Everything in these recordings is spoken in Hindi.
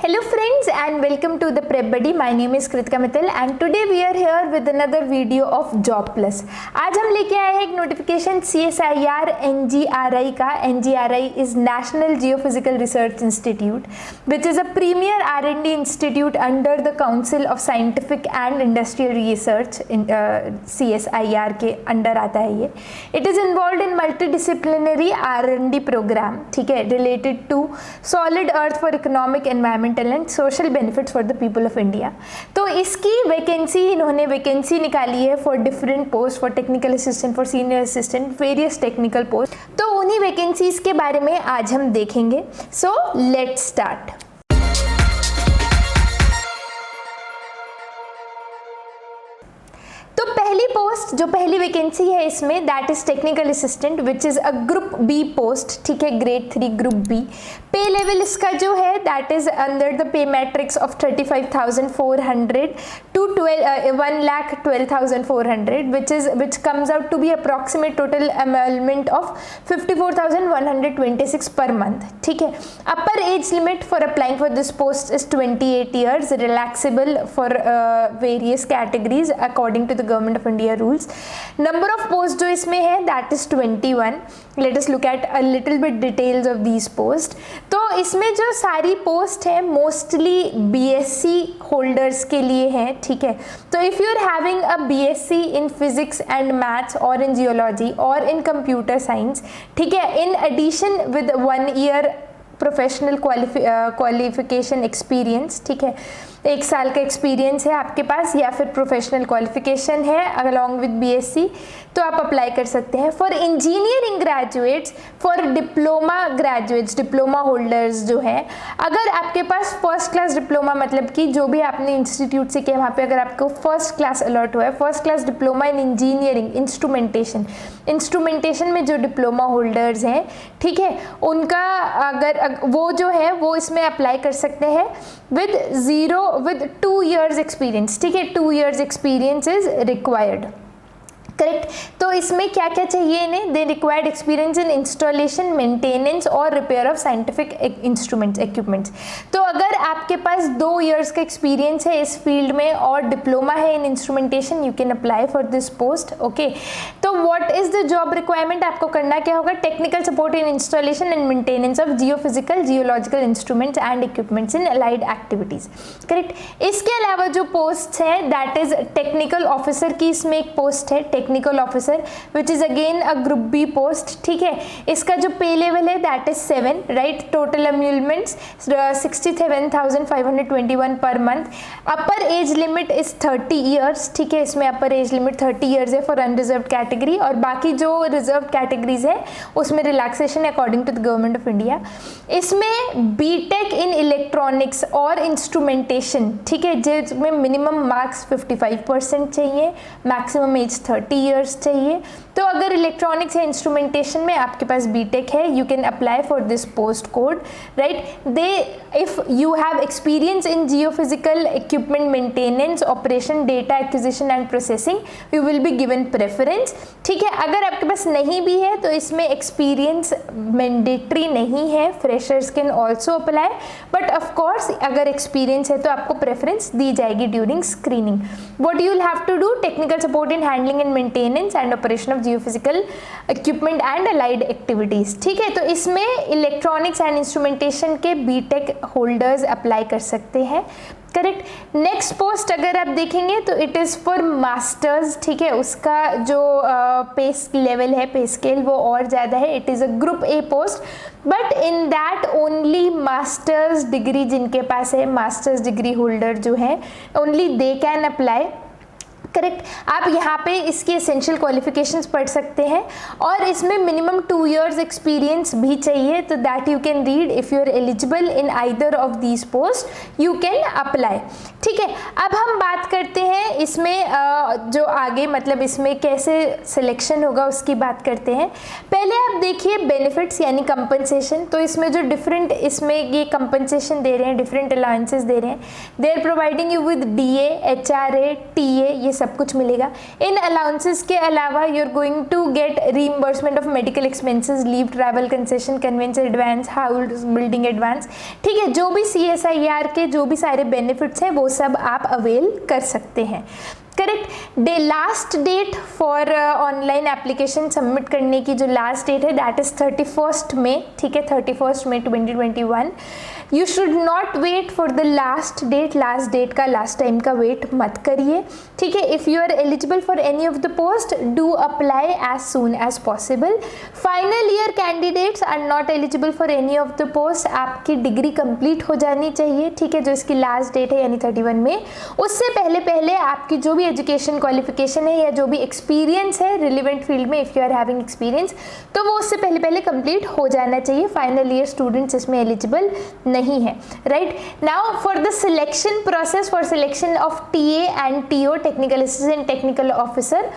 Hello friends and welcome to the Prep Buddy. My name is Kritika Mittal and today we are here with another video of Job Plus. आज हम लेके आए हैं एक नोटिफिकेशन CSIR NGRI का. NGRI is National Geophysical Research Institute which is a premier R&D institute under the Council of Scientific and Industrial Research. CSIR के अंडर आता है ये. It is involved in multidisciplinary R&D program, ठीक है, related to solid earth for economic, environmental and social benefits for the people of India. तो इसकी वैकेंसी इन्होंने वैकेंसी निकाली है for different post, for technical assistant, for senior assistant, various technical post. तो उन्हीं वैकेंसीज के बारे में आज हम देखेंगे. So let's start. तो पहली पोस्ट, जो पहली वैकेंसी है इसमें, that is technical assistant which is a group B post, ठीक है, grade 3 group B. Pay level इसका जो है that is under the pay matrix of 35,400 to 1,12,400 which comes out to be approximate total enrollment of 54,126 per month, ठीक है. अपर age limit for applying for this post is 28 years, relaxable for various categories according to the government of India rules. Number of post जो इसमें है that is 21. Let us look at a little bit details of these post. तो इसमें जो सारी पोस्ट है मोस्टली बीएससी होल्डर्स के लिए है, ठीक है. तो if you are having a BSc in physics and maths और इन जियोलॉजी और इन कंप्यूटर साइंस, ठीक है, in addition with 1 year professional qualification experience, ठीक है, 1 साल का एक्सपीरियंस है आपके पास या फिर प्रोफेशनल क्वालिफिकेशन है अलॉन्ग विद बीएससी, तो आप अप्लाई कर सकते हैं. For engineering graduates, for diploma graduates, diploma holders जो हैं, अगर आपके पास फर्स्ट क्लास डिप्लोमा, मतलब कि जो भी आपने इंस्टीट्यूट से किया वहाँ पे अगर आपको फर्स्ट क्लास अलॉट हुआ है, first class diploma in engineering instrumentation में जो डिप्लोमा होल्डर्स हैं, ठीक है, उनका अगर वो जो है वो इसमें अप्लाई कर सकते हैं विद 2 years एक्सपीरियंस, ठीक है. 2 years experience is required, correct. तो इसमें क्या क्या चाहिए इन्हें? They required experience in installation, maintenance और repair of scientific instruments, equipments. तो अगर आपके पास 2 years का एक्सपीरियंस है इस फील्ड में और डिप्लोमा है in instrumentation, you can apply for this post, okay. तो what is the job requirement? आपको करना क्या होगा? Technical support in installation and maintenance of geophysical, geological instruments and equipments in allied activities, correct. इसके अलावा जो पोस्ट है दैट इज टेक्निकल ऑफिसर की इसमें एक पोस्ट है, technical officer which is again a group B post, ठीक है. इसका जो पे लेवल है that is 7, right. Total emoluments 67,521 per month. Upper age limit is 30 years, ठीक है. इसमें अपर एज लिमिट 30 years है फॉर अनरिजर्व कैटेगरी और बाकी जो रिजर्व कैटेगरीज है उसमें relaxation according to the government of India. इसमें बीटेक इन इलेक्ट्रॉनिक्स और इंस्ट्रूमेंटेशन, ठीक है, जिसमें मिनिमम मार्क्स 55% चाहिए, मैक्सिमम एज 30 years चाहिए. तो अगर इलेक्ट्रॉनिक्स या इंस्ट्रूमेंटेशन में आपके पास बीटेक है, you can apply for this post code, right. They if you have experience in geophysical equipment maintenance, operation, data acquisition and processing, you will be given preference, ठीक है. अगर आपके पास नहीं भी है तो इसमें एक्सपीरियंस मैंडेटरी नहीं है, freshers can also apply, but of course अगर एक्सपीरियंस है तो आपको प्रेफरेंस दी जाएगी during screening. What you will have to do? Technical support in handling and maintenance and operation of geophysical equipment and allied activities, ठीक है. तो इसमें इलेक्ट्रॉनिक्स एंड इंस्ट्रूमेंटेशन के बीटेक होल्डर्स अप्लाई कर सकते हैं, करेक्ट. नेक्स्ट पोस्ट अगर आप देखेंगे तो इट इज़ फॉर मास्टर्स, ठीक है. उसका जो पे लेवल है, पे स्केल, वो और ज़्यादा है. It is a group A post but in that only masters degree जिनके पास है, मास्टर्स डिग्री होल्डर जो है, only they can apply, correct. आप यहाँ पे इसकी एसेंशियल क्वालिफिकेशंस पढ़ सकते हैं और इसमें मिनिमम 2 years एक्सपीरियंस भी चाहिए. तो that you can read. If you are eligible in either of these post you can apply, ठीक है. अब हम बात करते हैं इसमें जो आगे, मतलब इसमें कैसे सिलेक्शन होगा उसकी बात करते हैं. पहले आप देखिए बेनिफिट्स यानी कंपनसेशन. तो इसमें जो डिफरेंट इसमें ये कंपनसेशन दे रहे हैं, डिफरेंट अलाउंसेस दे रहे हैं. They are providing you with DA, HRA, TA, ये सब सब कुछ मिलेगा। इन अलाउंसेस के अलावा you are going to get reimbursement of medical expenses, leave, travel concession, conveyance advance, house building advance, ठीक है। जो भी CSIR के जो भी सारे बेनिफिट्स हैं वो सब आप अवेल कर सकते हैं। Correct. Last date for online application submit करने की जो लास्ट डेट है दैट इज 31 मई, ठीक है, 31 May 2021। You should not wait for the last date का लास्ट टाइम का वेट मत करिए, ठीक है। If you are eligible for any of the post do apply as soon as possible. Final year candidates are not eligible for any of the post. आपकी डिग्री कंप्लीट हो जानी चाहिए, ठीक है, जो इसकी लास्ट डेट है यानी 31 मई। उससे पहले आपकी जो भी एजुकेशन क्वालिफिकेशन है या जो भी एक्सपीरियंस है रिलेवेंट फील्ड में, if you are having experience, तो वो उससे पहले कंप्लीट हो जाना चाहिए। फाइनल ईयर स्टूडेंट्स इसमें एलिजिबल नहीं है, right. Now for the selection process, for selection of TA and TO, technical assistant, technical officer,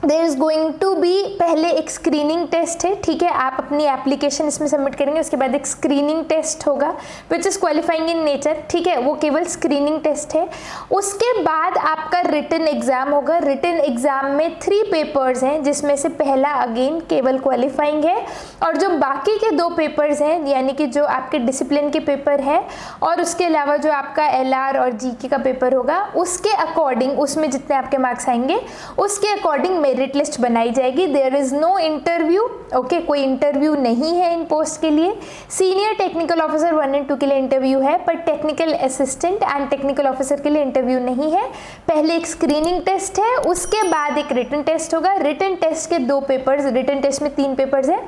there is going to be पहले एक स्क्रीनिंग टेस्ट है, ठीक है। आप अपनी एप्लीकेशन इसमें सबमिट करेंगे, उसके बाद एक स्क्रीनिंग टेस्ट होगा which is qualifying in nature, ठीक है, वो केवल स्क्रीनिंग टेस्ट है। उसके बाद आपका रिटन एग्जाम होगा। रिटन एग्जाम में 3 पेपर्स हैं, जिसमें से पहला अगेन केवल क्वालिफाइंग है, और जो बाकी के 2 पेपर्स हैं यानी कि जो आपके डिसिप्लिन के पेपर है और उसके अलावा जो आपका LR और GK का पेपर होगा, उसके अकॉर्डिंग उसमें जितने आपके मार्क्स आएंगे उसके अकॉर्डिंग मेरिट लिस्ट बनाई जाएगी। There is no interview, okay, कोई इंटरव्यू नहीं है इन पोस्ट के लिए। सीनियर टेक्निकल ऑफिसर 1 और 2 के लिए इंटरव्यू है, पर technical assistant and technical officer के लिए इंटरव्यू नहीं है। पहले एक स्क्रीनिंग टेस्ट है, उसके बाद एक रिटन टेस्ट होगा। रिटन टेस्ट के 2 पेपर्स, रिटन टेस्ट में 3 पेपर्स हैं,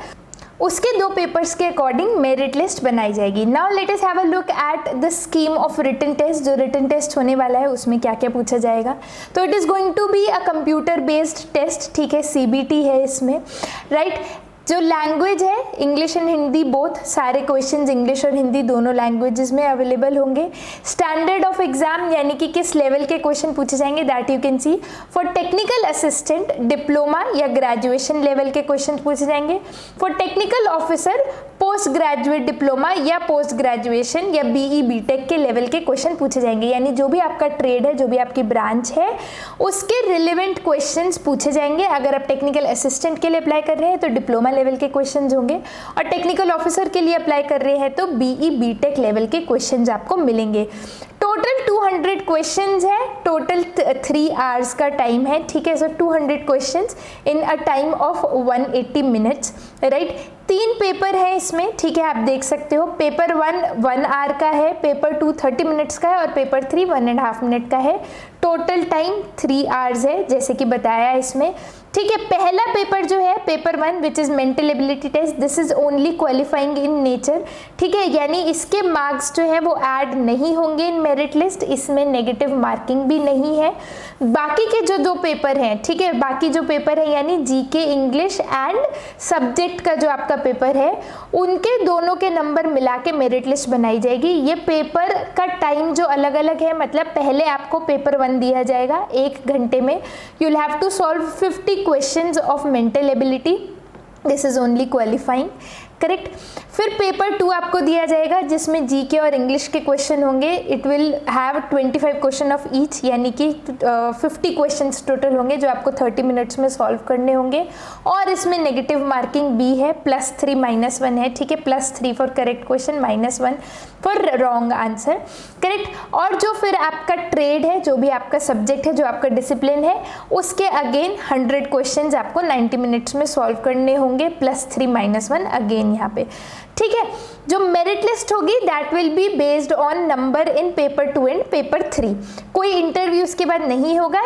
उसके 2 पेपर्स के अकॉर्डिंग मेरिट लिस्ट बनाई जाएगी। Now let us have a look at the scheme of written test. जो रिटन टेस्ट होने वाला है उसमें क्या क्या पूछा जाएगा, तो it is going to be a computer based test, ठीक है, CBT है इसमें, राइट। जो लैंग्वेज है इंग्लिश एंड हिंदी बोथ, सारे क्वेश्चंस इंग्लिश और हिंदी दोनों लैंग्वेजेस में अवेलेबल होंगे। स्टैंडर्ड ऑफ एग्जाम यानी कि किस लेवल के क्वेश्चन पूछे जाएंगे that you can see. For technical assistant diploma या ग्रेजुएशन लेवल के क्वेश्चन पूछे जाएंगे। For technical officer post graduate diploma या पोस्ट ग्रेजुएशन या BE BTech के लेवल के क्वेश्चन पूछे जाएंगे, यानी जो भी आपका ट्रेड है, जो भी आपकी ब्रांच है, उसके रिलेवेंट क्वेश्चंस पूछे जाएंगे। अगर आप टेक्निकल असिस्टेंट के लिए अप्लाई कर रहे हैं तो डिप्लोमा लेवल के क्वेश्चंस होंगे, और टेक्निकल ऑफिसर के लिए अप्लाई कर रहे हैं तो BE BTech लेवल के क्वेश्चंस आपको मिलेंगे। टोटल 200 क्वेश्चंस है, टोटल 3 आवर्स का टाइम है, ठीक है। सो 200 questions in a time of 180 minutes, right. 3 paper है इसमें, ठीक है, आप देख सकते हो। पेपर 1 आवर का है, पेपर 2 30 मिनट्स का है और पेपर 3 1.5 मिनट का है। टोटल टाइम 3 आवर्स है जैसे कि बताया इसमें, ठीक है। पहला पेपर जो है paper 1 which is mental ability test, this is only qualifying in nature, ठीक है, यानी इसके मार्क्स जो है वो ऐड नहीं होंगे इन मेरिट लिस्ट, इसमें नेगेटिव मार्किंग भी नहीं है। बाकी के जो 2 पेपर हैं, ठीक है, बाकी जो पेपर है यानी GK इंग्लिश एंड सब्जेक्ट का जो आपका पेपर है, उनके दोनों के नंबर मिला के मेरिट लिस्ट बनाई जाएगी। ये पेपर का टाइम जो अलग अलग है, मतलब पहले आपको पेपर 1 दिया जाएगा 1 घंटे में, you will have to solve 50 questions of mental ability, this is only qualifying, correct. फिर पेपर 2 आपको दिया जाएगा जिसमें GK और इंग्लिश के क्वेश्चन होंगे। It will have 25 question of each, यानी कि 50 क्वेश्चंस टोटल होंगे जो आपको 30 मिनट्स में सॉल्व करने होंगे, और इसमें नेगेटिव मार्किंग भी है, +3 -1 है, ठीक है, +3 for correct question, -1 for wrong answer, correct. और जो फिर आपका ट्रेड है, जो भी आपका सब्जेक्ट है, जो आपका डिसिप्लिन है, उसके अगेन 100 क्वेश्चंस आपको 90 मिनट्स में सॉल्व करने होंगे, +3 -1 अगेन यहाँ पे, ठीक है। जो मेरिट लिस्ट होगी that will be based on number in paper 2 and paper 3। कोई इंटरव्यू उसके बाद नहीं होगा,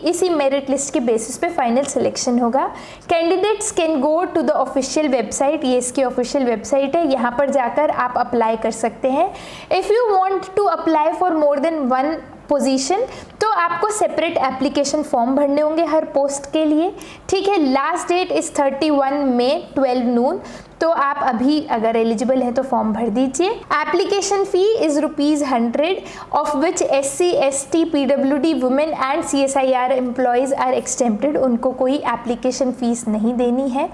इसी मेरिट लिस्ट के बेसिस पे फाइनल सिलेक्शन होगा। Candidates can go to the official website, ये इसकी ऑफिशियल वेबसाइट है, यहाँ पर जाकर आप अप्लाई कर सकते हैं। If you want to apply for more than 1 position तो आपको सेपरेट एप्लीकेशन फॉर्म भरने होंगे हर पोस्ट के लिए, ठीक है। लास्ट डेट इज 31 मई 12 नून, तो आप अभी अगर एलिजिबल हैं तो फॉर्म भर दीजिए। Application fee is ₹100 of which SC ST PWD women and CSIR employees are exempted, उनको कोई एप्लीकेशन फ़ीस नहीं देनी है,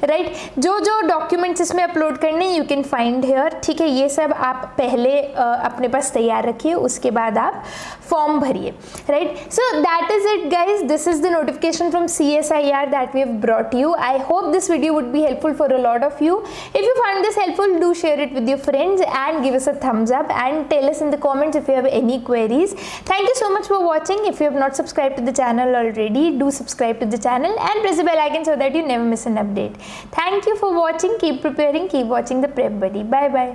राइट। जो जो डॉक्यूमेंट्स इसमें अपलोड करने यू कैन फाइंड हेयर, ठीक है। ये सब आप पहले अपने पास तैयार रखिए, उसके बाद आप फॉर्म भरिए, right. So that is it guys, this is the notification from CSIR that we have brought you. I hope this video would be helpful for a lot of you. If you find this helpful, do share it with your friends and give us a thumbs up and tell us in the comments if you have any queries. Thank you so much for watching. If you have not subscribed to the channel already, do subscribe to the channel and press the bell icon so that you never miss an update. Thank you for watching. Keep preparing, keep watching the Prep Buddy. Bye bye.